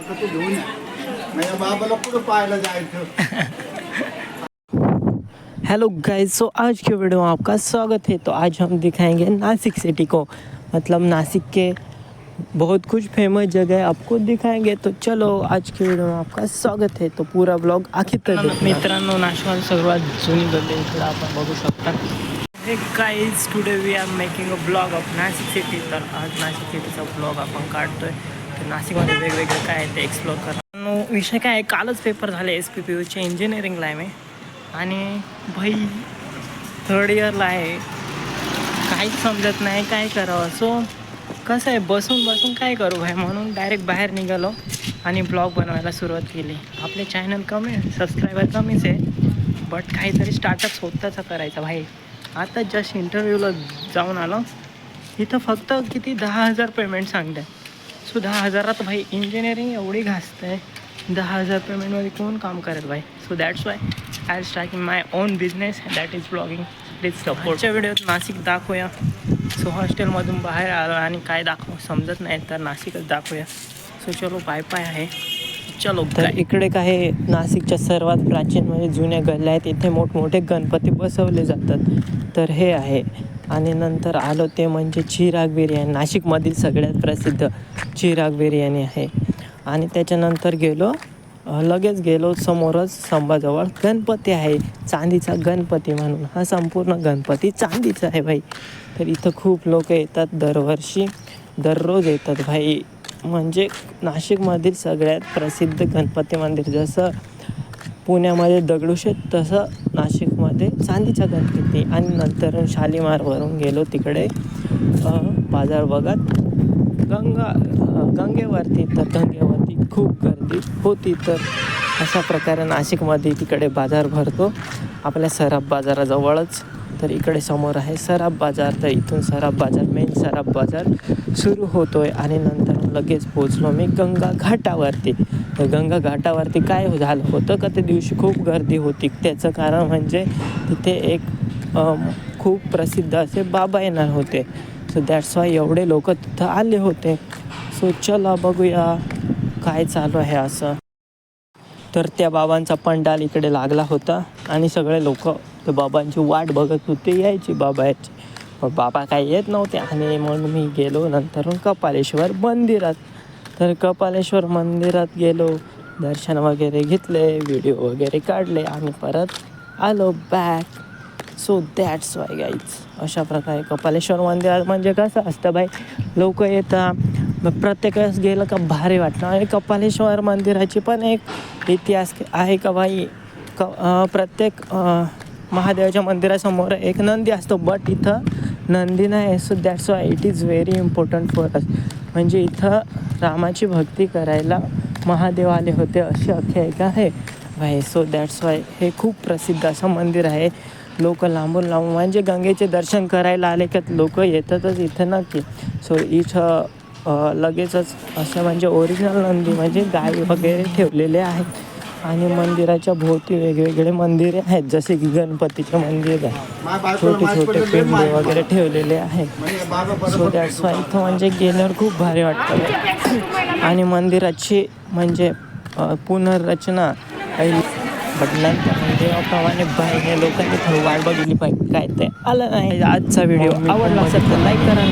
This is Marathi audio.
तू घेऊन ये. माझ्या बाबाला कुठं पाहायला जायचं. हेलो गाइस, सो आज के वीडियो में आपका स्वागत है। तो आज हम दिखाएंगे नासिक सिटी को, मतलब नासिक के बहुत कुछ फेमस जगह आपको दिखाएंगे। तो चलो आज के वीडियो में आपका स्वागत है, तो पूरा ब्लॉग आखिर तक देखना। मित्रांनो, नाशिक सर्वात जुनी गल्ली इकडे आपण बघू शकता. Hey guys, today we are making a blog of Nashik city. तर आज नाशिक सिटीचा ब्लॉग आपण काढतोय. तर नाशिकमध्ये वेगवेगळं काय आहे ते एक्सप्लोर करा. विषय काय आहे, कालच पेपर झाले SPPUचे, इंजिनिअरिंगला आहे मी. आणि भाई थर्ड इयरला आहे, काहीच समजत नाही काय करावं. सो कसं आहे, बसून बसून काय करू भाई, म्हणून डायरेक्ट बाहेर निघालो आणि ब्लॉग बनवायला सुरुवात केली. आपले चॅनल कमी आहे, सबस्क्रायबर कमीच आहे, बट काहीतरी स्टार्टअप स्वतःचा करायचा भाई. आता जस्ट इंटरव्ह्यूला जाऊन आलो, इथं फक्त किती 10,000 पेमेंट सांगते. सो 10,000 भाई इंजिनिअरिंग एवढी घासतं आहे, 10,000 पेमेंटमध्ये कोण काम करेल भाई. So that's why I starting my own business, that is blogging. Please सपोर्टच्या व्हिडिओत नाशिक दाखवूया. सो हॉस्टेलमधून बाहेर आलो आणि काय दाखवू समजत नाही, तर नाशिकच दाखवूया. सो चलो, पाय पाय आहे, चलो. तर इकडे काही नाशिकच्या सर्वात प्राचीन म्हणजे जुन्या गल्ल्या आहेत, इथे मोठमोठे गणपती बसवले जातात. तर हे आहे. आणि नंतर आलो ते म्हणजे चिराग बिर्याणी, नाशिकमधील सगळ्यात प्रसिद्ध चिराग बिर्याणी आहे. आणि त्याच्यानंतर लगेच गेलो समोरच संभाजवळ गणपती आहे, चांदीचा गणपती म्हणून. हा संपूर्ण गणपती चांदीचा आहे भाई. तर इथं खूप लोक येतात दरवर्षी, दररोज येतात भाई. म्हणजे नाशिकमधील सगळ्यात प्रसिद्ध गणपती मंदिर, जसं पुण्यामध्ये दगडूशेठ, तसं नाशिकमध्ये चांदीचा गणपती. आणि नंतर शालीमारवरून गेलो तिकडे बाजार बघत गंगेवरती. तर गंगेवरती खूप गर्दी होती. तर अशा प्रकारे नाशिकमध्ये तिकडे बाजार भरतो, आपल्या सराफ बाजाराजवळच. तर इकडे समोर आहे सराफ बाजार. तर इथून सराफ बाजार, मेन सराफ बाजार सुरू होतो आहे. आणि नंतर लगेच पोचलो मी गंगा घाटावरती. तर गंगा घाटावरती काय झालं होतं का, त्या दिवशी खूप गर्दी होती. त्याचं कारण म्हणजे तिथे एक खूप प्रसिद्ध असे बाबा येणार होते. सो दॅट्स वाय एवढे लोक तिथं आले होते. सो चला बघूया काय चालू आहे असं. तर त्या बाबांचा पंडाल इकडे लागला होता आणि सगळे लोक त्या बाबांची वाट बघत होते, यायची बाबा यायची. पण बाबा काही येत नव्हते. आणि मग मी गेलो नंतर कपालेश्वर मंदिरात. तर कपालेश्वर मंदिरात गेलो, दर्शन वगैरे घेतले, व्हिडिओ वगैरे काढले आणि परत आलो back. So that's Y guys, अशा प्रकारे कपालेश्वर मंदिरात म्हणजे कसं असतं भाई, लोक येतात, प्रत्येक वेळेस गेलं का भारी वाटतं. आणि कपालेश्वर मंदिराची पण एक इतिहास आहे का भाई, प्रत्येक महादेवाच्या मंदिरासमोर एक नंदी असतो, बट इथं नंदी नाही. So that's why it is very important for us. म्हणजे इथं रामाची भक्ती करायला महादेव आले होते, अशी आख्यायिका आहे भाई. सो दॅट्स वाय हे खूप प्रसिद्ध असं मंदिर आहे. लोक लांबून म्हणजे गंगेचे दर्शन करायला आले का लोक येतातच इथं नक्की. सो इथं लगेचच असं म्हणजे ओरिजिनल नंदी म्हणजे गाय वगैरे ठेवलेले आहेत. आणि मंदिराच्या भोवती वेगवेगळे मंदिरे आहेत, जसे की गणपतीचे मंदिर आहे, छोटे छोटे पिंडे वगैरे ठेवलेले आहेत. सो दॅट्स वाय इथं म्हणजे गेल्यावर खूप भारी वाटतं. आणि मंदिराची म्हणजे पुनर्रचना बदलांच्या देवाप्रमाणे बाहेर लोकांनी थोडं वाट बघितली पाहिजे, काय ते आलं नाही. आजचा व्हिडिओ आवडला असेल तर लाईक करा.